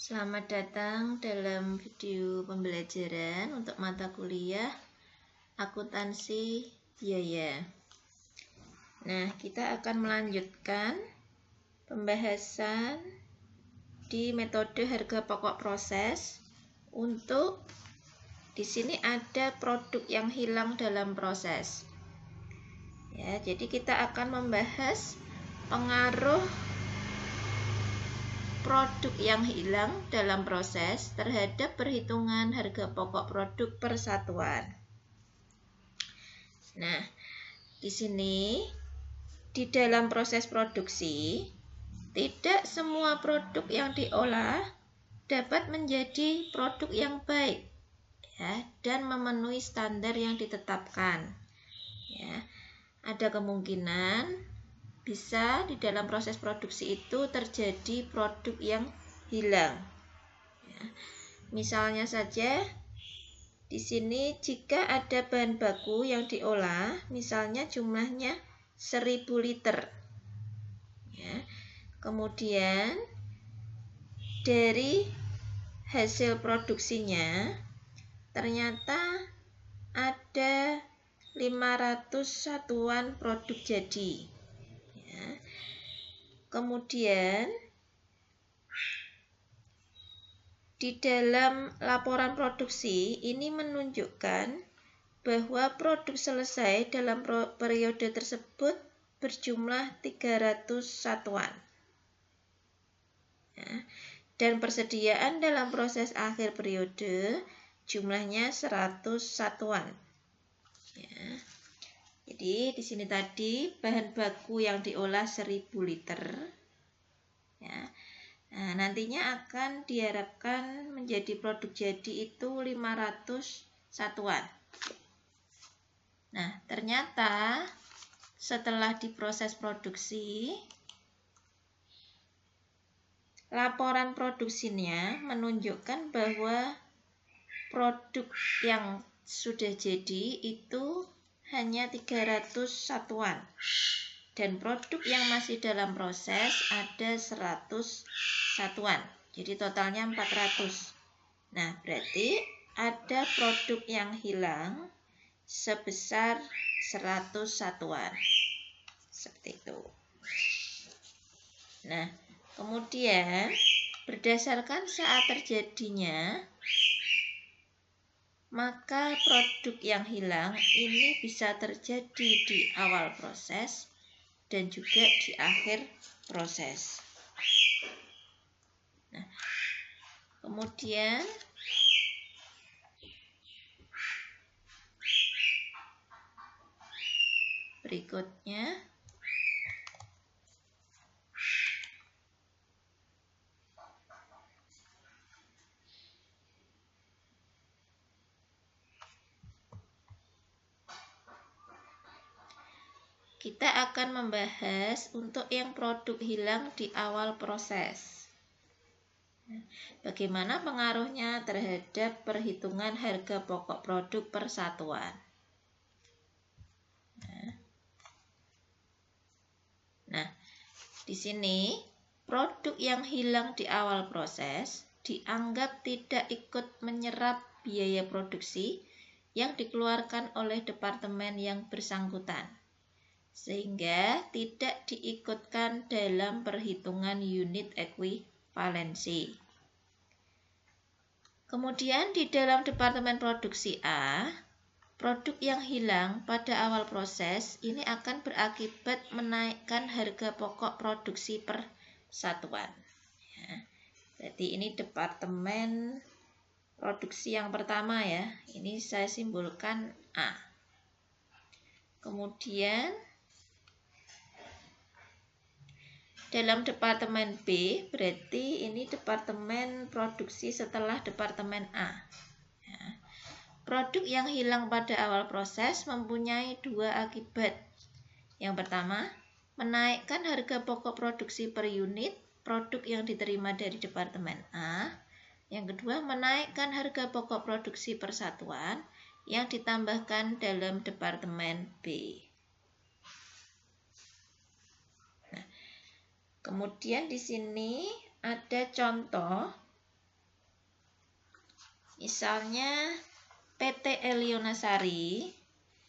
Selamat datang dalam video pembelajaran untuk mata kuliah akuntansi biaya. Nah, kita akan melanjutkan pembahasan di metode harga pokok proses. Untuk di sini ada produk yang hilang dalam proses. Ya, jadi kita akan membahas pengaruh produk yang hilang dalam proses terhadap perhitungan harga pokok produk persatuan. Nah, di sini di dalam proses produksi tidak semua produk yang diolah dapat menjadi produk yang baik ya, dan memenuhi standar yang ditetapkan. Ya, ada kemungkinan bisa di dalam proses produksi itu terjadi produk yang hilang. Ya. Misalnya saja di sini jika ada bahan baku yang diolah, misalnya jumlahnya 1000 liter. Ya. Kemudian dari hasil produksinya ternyata ada 500 satuan produk jadi. Kemudian di dalam laporan produksi ini menunjukkan bahwa produk selesai dalam periode tersebut berjumlah 300 satuan. Dan persediaan dalam proses akhir periode jumlahnya 100 satuan. Ya. Jadi di sini tadi bahan baku yang diolah 1000 liter. Ya. Nah, nantinya akan diharapkan menjadi produk jadi itu 500 satuan. Nah, ternyata setelah diproses produksi, laporan produksinya menunjukkan bahwa produk yang sudah jadi itu hanya 300 satuan. Dan produk yang masih dalam proses ada 100 satuan. Jadi totalnya 400. Nah, berarti ada produk yang hilang sebesar 100 satuan. Seperti itu. Nah, kemudian berdasarkan saat terjadinya, maka produk yang hilang ini bisa terjadi di awal proses dan juga di akhir proses. Nah, kemudian berikutnya kita akan membahas untuk yang produk hilang di awal proses. Bagaimana pengaruhnya terhadap perhitungan harga pokok produk persatuan. Nah, di sini produk yang hilang di awal proses dianggap tidak ikut menyerap biaya produksi yang dikeluarkan oleh departemen yang bersangkutan, sehingga tidak diikutkan dalam perhitungan unit ekuivalensi. Kemudian di dalam departemen produksi A, produk yang hilang pada awal proses ini akan berakibat menaikkan harga pokok produksi per satuan. Ya, berarti ini departemen produksi yang pertama ya. Ini saya simbolkan A. Kemudian dalam departemen B, berarti ini departemen produksi setelah departemen A. Ya. Produk yang hilang pada awal proses mempunyai dua akibat. Yang pertama, menaikkan harga pokok produksi per unit produk yang diterima dari departemen A. Yang kedua, menaikkan harga pokok produksi per satuan yang ditambahkan dalam departemen B. Kemudian di sini ada contoh Misalnya PT Elionasari,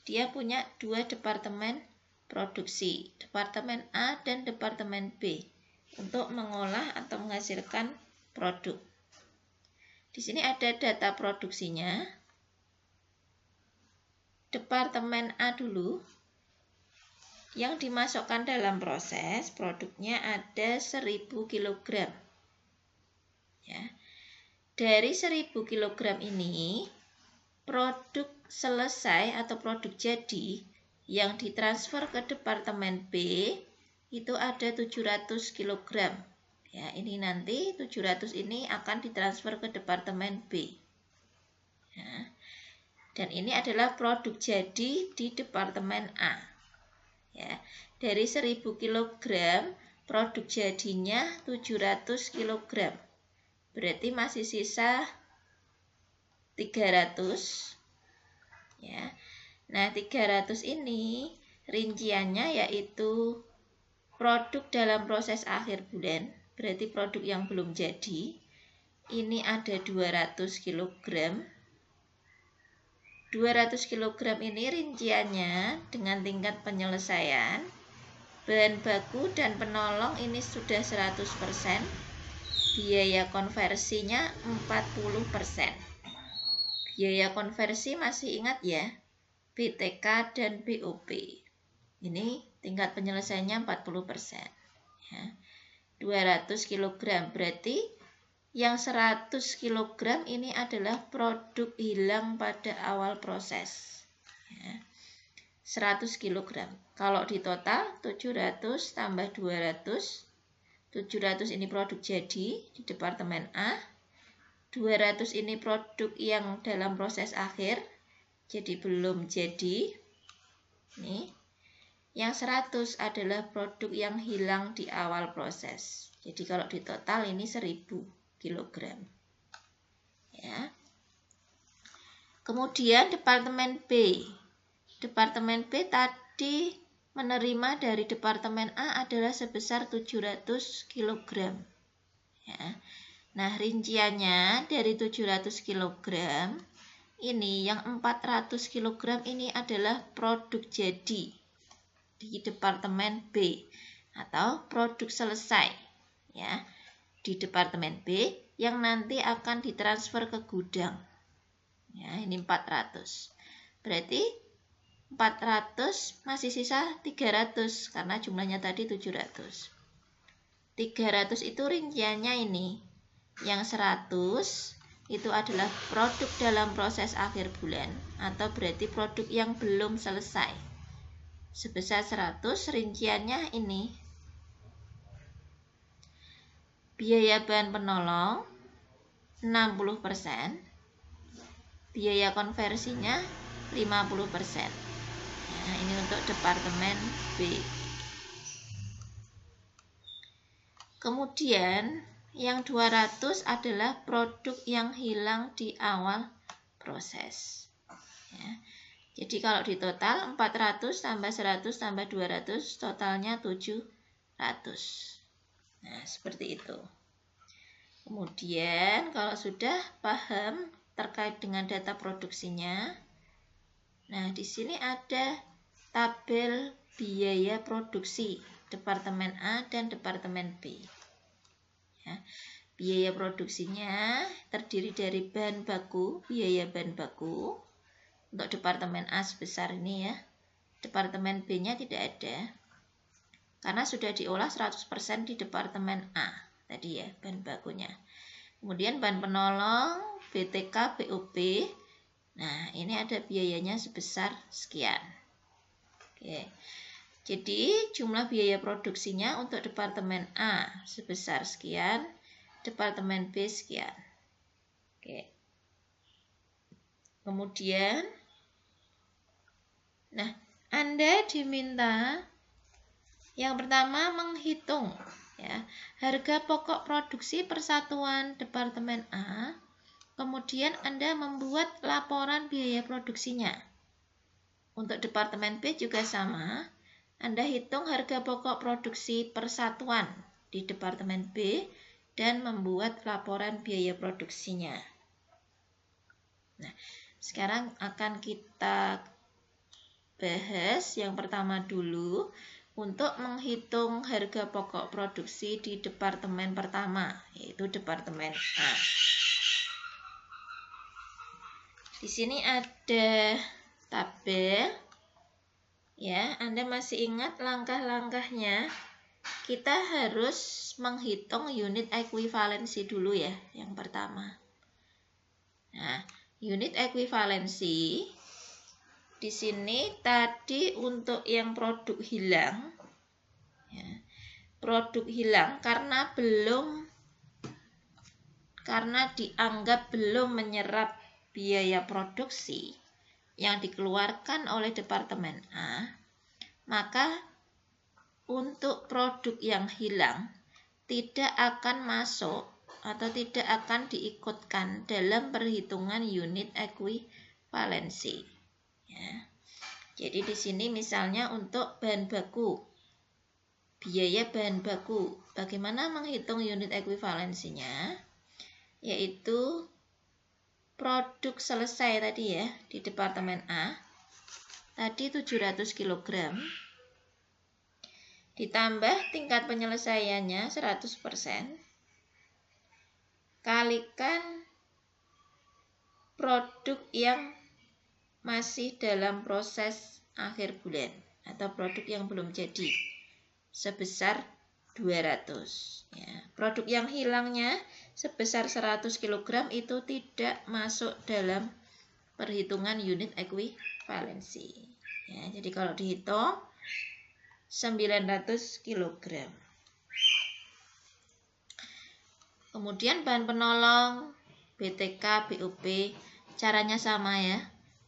dia punya 2 departemen produksi, Departemen A dan Departemen B, untuk mengolah atau menghasilkan produk. Di sini ada data produksinya. Departemen A dulu, yang dimasukkan dalam proses produknya ada 1000 kg. Ya. Dari 1000 kg ini, produk selesai atau produk jadi yang ditransfer ke Departemen B itu ada 700 kg. Ya, ini nanti 700 ini akan ditransfer ke Departemen B. Ya. Dan ini adalah produk jadi di Departemen A. Ya, dari 1000 kg, produk jadinya 700 kg. Berarti masih sisa 300. Ya. Nah, 300 ini rinciannya yaitu produk dalam proses akhir bulan, berarti produk yang belum jadi. Ini ada 200 kg. 200 kg ini rinciannya dengan tingkat penyelesaian. Bahan baku dan penolong ini sudah 100%. Biaya konversinya 40%. Biaya konversi masih ingat ya, BTK dan BOP. Ini tingkat penyelesaiannya 40%. Ya. 200 kg berarti yang 100 kg ini adalah produk hilang pada awal proses. Ya. 100 kg. Kalau di total 700 tambah 200. 700 ini produk jadi di Departemen A. 200 ini produk yang dalam proses akhir, jadi belum jadi. Nih. Yang 100 adalah produk yang hilang di awal proses. Jadi kalau di total ini 1000 kg. Ya. Kemudian Departemen B. Departemen B tadi menerima dari Departemen A adalah sebesar 700 kg. Ya. Nah, rinciannya dari 700 kg, ini yang 400 kg ini adalah produk jadi di Departemen B atau produk selesai ya di Departemen B yang nanti akan ditransfer ke gudang. Ya, ini 400. Berarti 400 masih sisa 300 karena jumlahnya tadi 700. 300 itu rinciannya ini. Yang 100 itu adalah produk dalam proses akhir bulan atau berarti produk yang belum selesai. Sebesar 100 rinciannya ini. Biaya bahan penolong 60%. Biaya konversinya 50%. Nah, ini untuk Departemen B. Kemudian yang 200 adalah produk yang hilang di awal proses. Ya. Jadi kalau di total 400 tambah 100 tambah 200 totalnya 700. Nah, seperti itu. Kemudian kalau sudah paham terkait dengan data produksinya, nah di sini ada tabel biaya produksi Departemen A dan Departemen B. Ya, biaya produksinya terdiri dari bahan baku, biaya bahan baku. Untuk Departemen A sebesar ini ya. Departemen B-nya tidak ada. Karena sudah diolah 100% di Departemen A. Tadi ya, bahan bakunya. Kemudian bahan penolong, BTK, BOP. Nah, ini ada biayanya sebesar sekian. Oke. Jadi, jumlah biaya produksinya untuk Departemen A sebesar sekian, Departemen B sekian. Oke. Kemudian, nah, Anda diminta yang pertama menghitung ya, harga pokok produksi persatuan Departemen A. Kemudian Anda membuat laporan biaya produksinya. Untuk Departemen B juga sama. Anda hitung harga pokok produksi persatuan di Departemen B dan membuat laporan biaya produksinya. Nah, sekarang akan kita bahas yang pertama dulu untuk menghitung harga pokok produksi di departemen pertama, yaitu departemen A. Di sini ada tabel. Ya, Anda masih ingat langkah-langkahnya? Kita harus menghitung unit ekuivalensi dulu ya, yang pertama. Nah, unit ekuivalensi di sini tadi untuk yang produk hilang, ya, produk hilang karena dianggap belum menyerap biaya produksi yang dikeluarkan oleh departemen A, maka untuk produk yang hilang tidak akan masuk atau tidak akan diikutkan dalam perhitungan unit ekuivalensi. Ya. Jadi di sini misalnya untuk bahan baku, biaya bahan baku, bagaimana menghitung unit ekuivalensinya? Yaitu produk selesai tadi ya di departemen A, tadi 700 kg, ditambah tingkat penyelesaiannya 100%, kalikan produk yang masih dalam proses akhir bulan atau produk yang belum jadi sebesar 200. Ya. Produk yang hilangnya sebesar 100 kg itu tidak masuk dalam perhitungan unit ekuivalensi. Ya, jadi kalau dihitung 900 kg. Kemudian bahan penolong, BTK, BOP, caranya sama ya.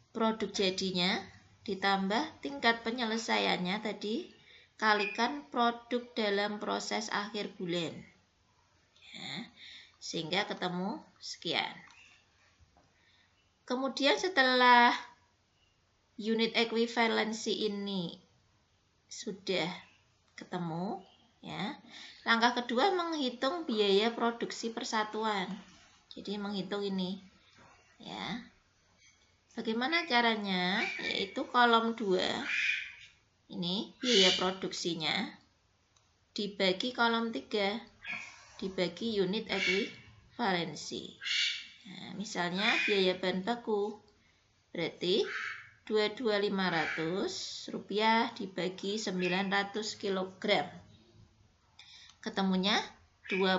Produk jadinya ditambah tingkat penyelesaiannya tadi, kalikan produk dalam proses akhir bulan. Ya, sehingga ketemu sekian. Kemudian setelah unit ekuivalensi ini sudah ketemu, ya, langkah kedua menghitung biaya produksi persatuan. Jadi menghitung ini, ya. Bagaimana caranya? Yaitu kolom 2, ini biaya produksinya, dibagi kolom 3, dibagi unit ekuivalensi. Nah, misalnya biaya bahan baku, berarti 22.500 rupiah dibagi 900 kg. Ketemunya 25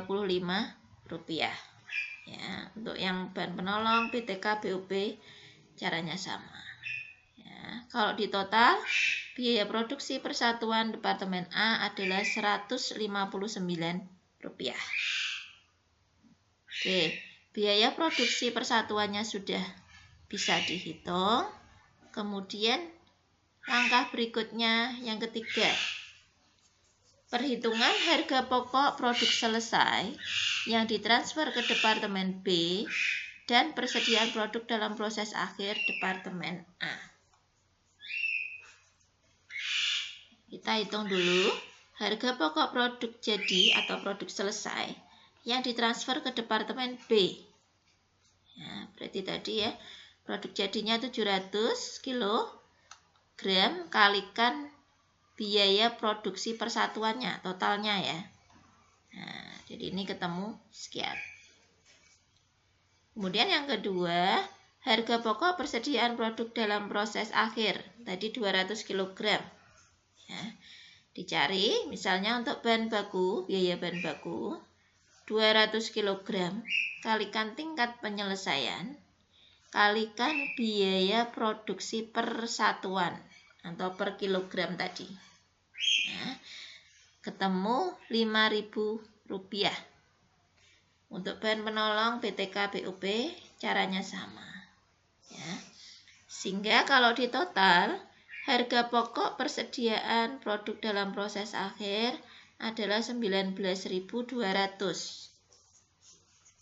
rupiah. Ya, untuk yang bahan penolong, BTK, BOP, caranya sama. Ya, kalau di total, biaya produksi persatuan departemen A adalah 159 rupiah. Oke, biaya produksi persatuannya sudah bisa dihitung. Kemudian langkah berikutnya yang ketiga, perhitungan harga pokok produk selesai yang ditransfer ke departemen B dan persediaan produk dalam proses akhir departemen A. Kita hitung dulu harga pokok produk jadi atau produk selesai yang ditransfer ke departemen B. Ya, berarti tadi ya, produk jadinya 700 kg kalikan biaya produksi persatuannya, totalnya ya. Nah, jadi ini ketemu sekian. Kemudian yang kedua, harga pokok persediaan produk dalam proses akhir, tadi 200 kg. Ya, dicari misalnya untuk bahan baku, biaya bahan baku 200 kg kalikan tingkat penyelesaian, kalikan biaya produksi persatuan atau per kilogram tadi. Nah, ketemu 5.000 rupiah. Untuk bahan penolong, BTK, BOP, caranya sama. Ya. Sehingga kalau di total, harga pokok persediaan produk dalam proses akhir adalah 19.200.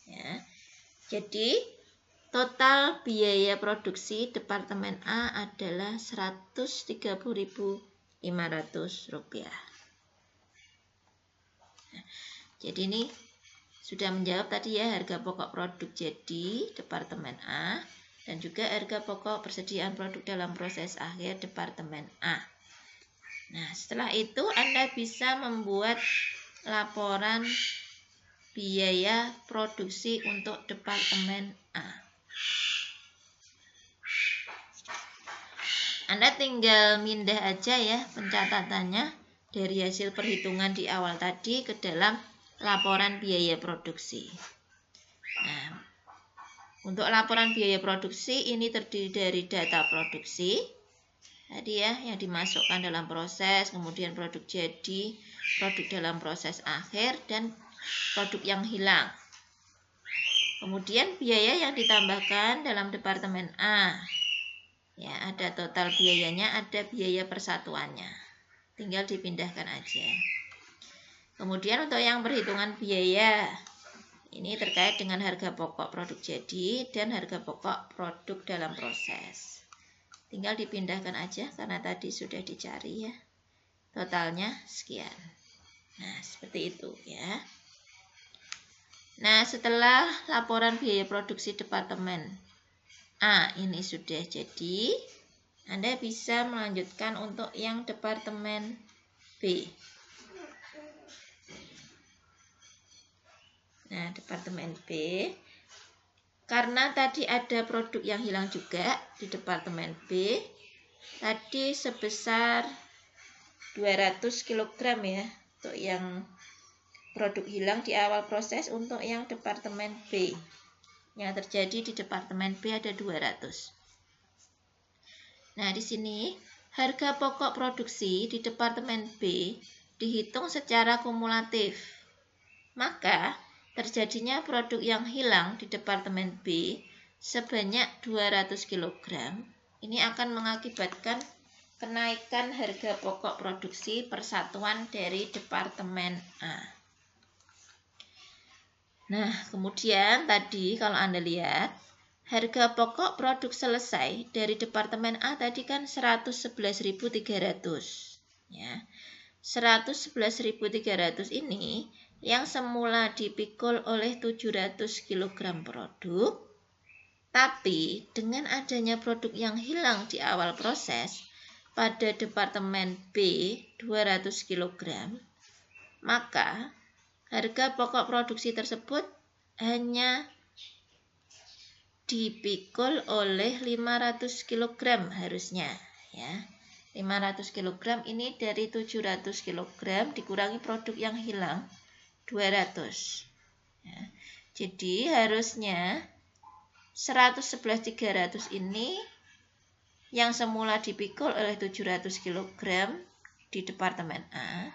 Ya. Jadi, total biaya produksi departemen A adalah 130.500 rupiah. Nah, jadi ini sudah menjawab tadi ya harga pokok produk jadi departemen A dan juga harga pokok persediaan produk dalam proses akhir Departemen A. Nah, setelah itu Anda bisa membuat laporan biaya produksi untuk Departemen A. Anda tinggal mindah aja ya pencatatannya dari hasil perhitungan di awal tadi ke dalam laporan biaya produksi. Nah, untuk laporan biaya produksi ini terdiri dari data produksi tadi ya yang dimasukkan dalam proses, kemudian produk jadi, produk dalam proses akhir, dan produk yang hilang. Kemudian biaya yang ditambahkan dalam Departemen A. Ya, ada total biayanya, ada biaya persatuannya. Tinggal dipindahkan aja. Kemudian untuk yang perhitungan biaya, ini terkait dengan harga pokok produk jadi dan harga pokok produk dalam proses. Tinggal dipindahkan aja karena tadi sudah dicari ya. Totalnya sekian. Nah, seperti itu ya. Nah, setelah laporan biaya produksi Departemen A ini sudah jadi, Anda bisa melanjutkan untuk yang Departemen B. Nah, Departemen B, karena tadi ada produk yang hilang juga di Departemen B, tadi sebesar 200 kg ya, untuk yang produk hilang di awal proses. Untuk yang Departemen B, yang terjadi di Departemen B ada 200. Nah, di sini harga pokok produksi di Departemen B dihitung secara kumulatif. Maka terjadinya produk yang hilang di Departemen B sebanyak 200 kg. Ini akan mengakibatkan kenaikan harga pokok produksi persatuan dari Departemen A. Nah, kemudian tadi kalau Anda lihat, harga pokok produk selesai dari Departemen A tadi kan 111.300. Ya. 111.300 ini yang semula dipikul oleh 700 kg produk, tapi dengan adanya produk yang hilang di awal proses pada Departemen B 200 kg, maka harga pokok produksi tersebut hanya dipikul oleh 500 kg harusnya ya. 500 kg ini dari 700 kg dikurangi produk yang hilang 200 ya. Jadi harusnya 111.300 ini yang semula dipikul oleh 700 kg di Departemen A,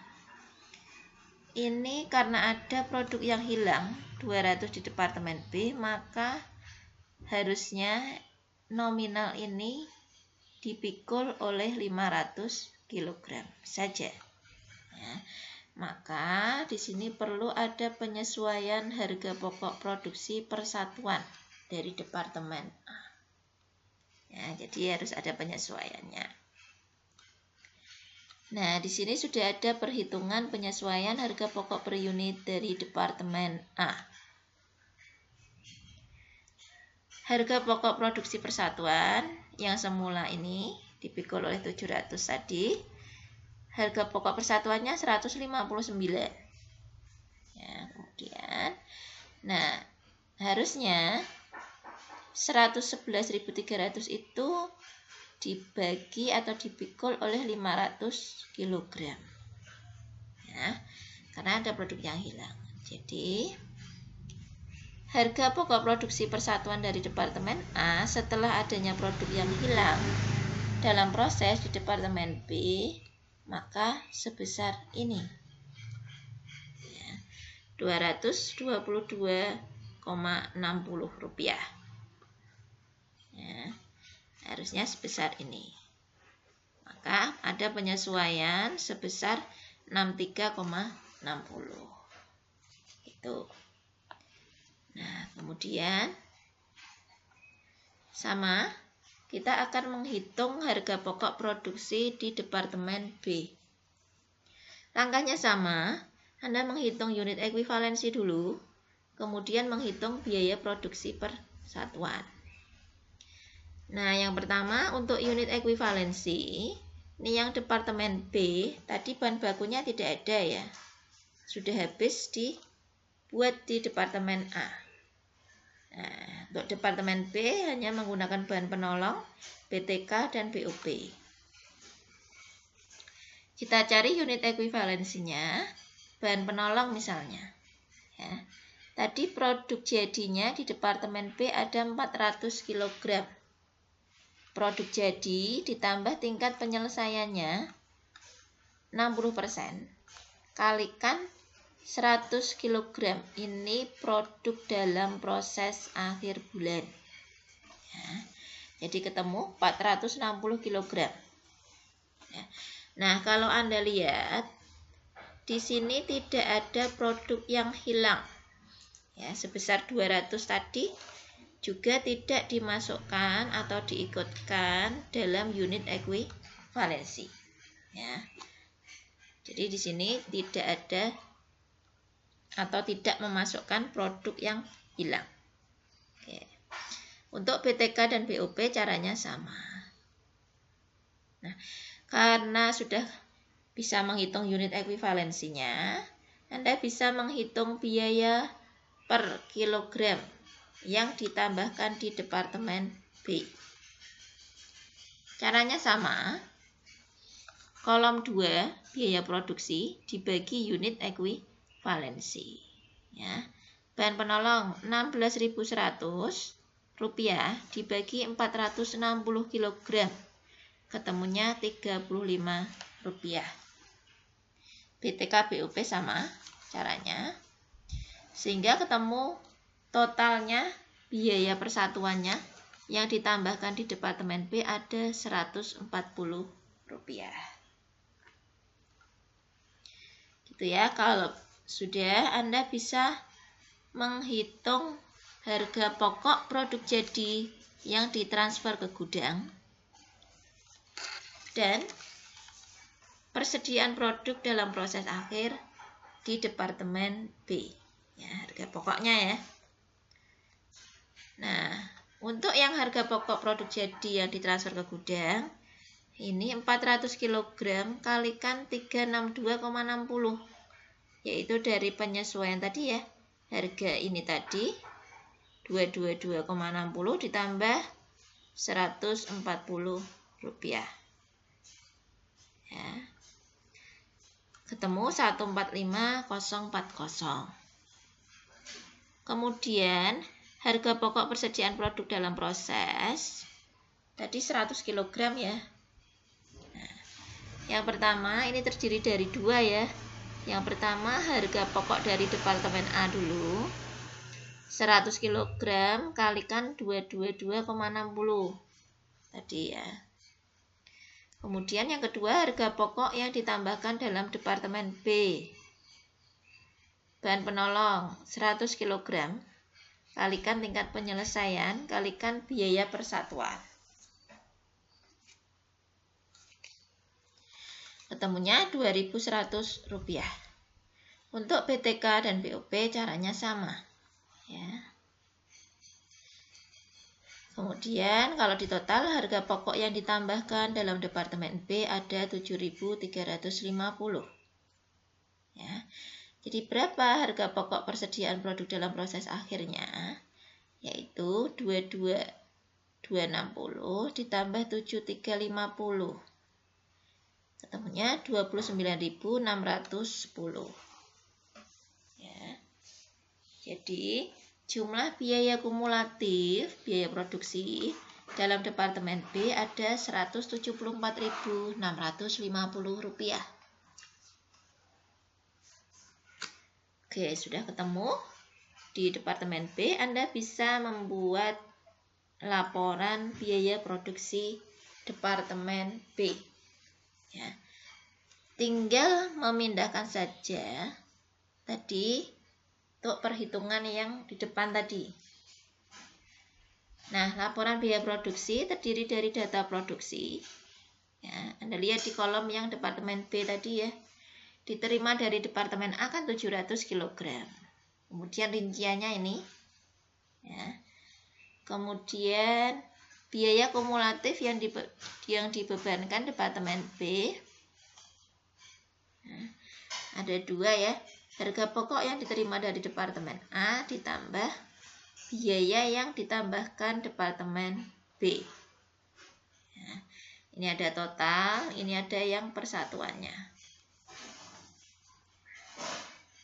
ini karena ada produk yang hilang 200 di Departemen B, maka harusnya nominal ini dipikul oleh 500 kg saja ya. Maka di sini perlu ada penyesuaian harga pokok produksi persatuan dari Departemen A. Ya, jadi harus ada penyesuaiannya. Nah, di sini sudah ada perhitungan penyesuaian harga pokok per unit dari Departemen A. Harga pokok produksi persatuan yang semula ini dipikul oleh 700 tadi, harga pokok persatuannya 159. Ya, kemudian, nah harusnya 111.300 itu dibagi atau dipikul oleh 500 kg. Ya, karena ada produk yang hilang. Jadi harga pokok produksi persatuan dari Departemen A setelah adanya produk yang hilang dalam proses di Departemen B, maka sebesar ini ya, Rp222,60 ya, harusnya sebesar ini. Maka ada penyesuaian sebesar 63,60 itu. Nah, kemudian sama kita akan menghitung harga pokok produksi di Departemen B. Langkahnya sama, Anda menghitung unit ekuivalensi dulu, kemudian menghitung biaya produksi persatuan. Nah, yang pertama untuk unit ekuivalensi, ini yang departemen B, tadi bahan bakunya tidak ada ya. Sudah habis dibuat di departemen A. Nah, untuk departemen B hanya menggunakan bahan penolong, BTK dan BOP. Kita cari unit ekuivalensinya, bahan penolong misalnya. Ya. Tadi produk jadinya di departemen B ada 400 kg. Produk jadi ditambah tingkat penyelesaiannya 60%. Kalikan 100 kg. Ini produk dalam proses akhir bulan. Ya. Jadi ketemu 460 kg. Ya. Nah, kalau Anda lihat di sini tidak ada produk yang hilang. Ya, sebesar 200 tadi juga tidak dimasukkan atau diikutkan dalam unit ekuivalensi. Ya. Jadi di sini tidak ada atau tidak memasukkan produk yang hilang. Oke. Untuk BTK dan BOP caranya sama. Nah, karena sudah bisa menghitung unit ekuivalensinya, Anda bisa menghitung biaya per kilogram yang ditambahkan di departemen B. Caranya sama. Kolom 2, biaya produksi, dibagi unit ekuivalensi. Ya. Bahan penolong 16.100 rupiah dibagi 460 kg. Ketemunya 35 rupiah. BTK BOP sama caranya. Sehingga ketemu totalnya biaya persatuannya yang ditambahkan di departemen B ada 140 rupiah. Gitu ya, kalau sudah Anda bisa menghitung harga pokok produk jadi yang ditransfer ke gudang dan persediaan produk dalam proses akhir di departemen B. Ya, harga pokoknya ya. Nah, untuk yang harga pokok produk jadi yang ditransfer ke gudang, ini 400 kg kalikan 362,60, yaitu dari penyesuaian tadi ya. Harga ini tadi 222,60 ditambah 140 rupiah. Ya. Ketemu 145.040. Kemudian harga pokok persediaan produk dalam proses tadi 100 kg ya. Nah, yang pertama ini terdiri dari dua ya. Yang pertama harga pokok dari departemen A dulu, 100 kg kalikan 222,60 tadi ya. Kemudian yang kedua harga pokok yang ditambahkan dalam departemen B. Bahan penolong 100 kg kalikan tingkat penyelesaian kalikan biaya persatuan. Ketemunya 2.100 rupiah. Untuk BTK dan BOP caranya sama. Ya. Kemudian kalau di total harga pokok yang ditambahkan dalam departemen B ada 7.350. Ya. Jadi berapa harga pokok persediaan produk dalam proses akhirnya? Yaitu 22.260 ditambah 7.350. Ketemunya 29.610. Ya. Jadi jumlah biaya kumulatif biaya produksi dalam departemen B ada 174.650 rupiah. Oke, sudah ketemu. Di departemen B Anda bisa membuat laporan biaya produksi departemen B. Ya. Tinggal memindahkan saja tadi untuk perhitungan yang di depan tadi. Nah, laporan biaya produksi terdiri dari data produksi. Ya, Anda lihat di kolom yang departemen B tadi ya. Diterima dari departemen A kan 700 kg. Kemudian rinciannya ini. Ya. Kemudian biaya kumulatif yang dibebankan Departemen B. Nah, ada 2 ya. Harga pokok yang diterima dari Departemen A ditambah biaya yang ditambahkan Departemen B. Nah, ini ada total, ini ada yang persatuannya.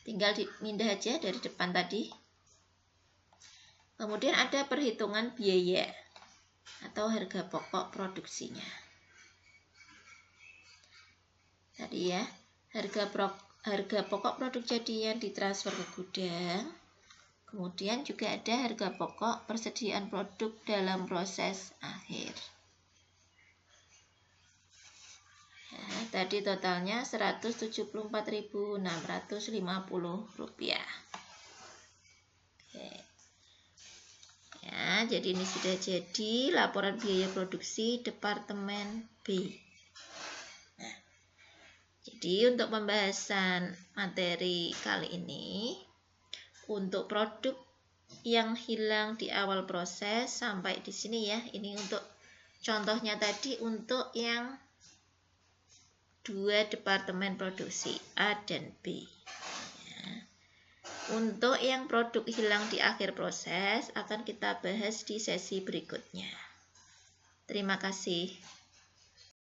Tinggal dipindah aja dari depan tadi. Kemudian ada perhitungan biaya atau harga pokok produksinya. Tadi ya, harga pokok produk jadi yang ditransfer ke gudang. Kemudian juga ada harga pokok persediaan produk dalam proses akhir. Nah, tadi totalnya Rp174.650. Oke. Ya, jadi ini sudah jadi laporan biaya produksi Departemen B. Nah, jadi untuk pembahasan materi kali ini, untuk produk yang hilang di awal proses sampai di sini ya. Ini untuk contohnya tadi untuk yang 2 departemen produksi A dan B. Ya. Untuk yang produk hilang di akhir proses akan kita bahas di sesi berikutnya. Terima kasih.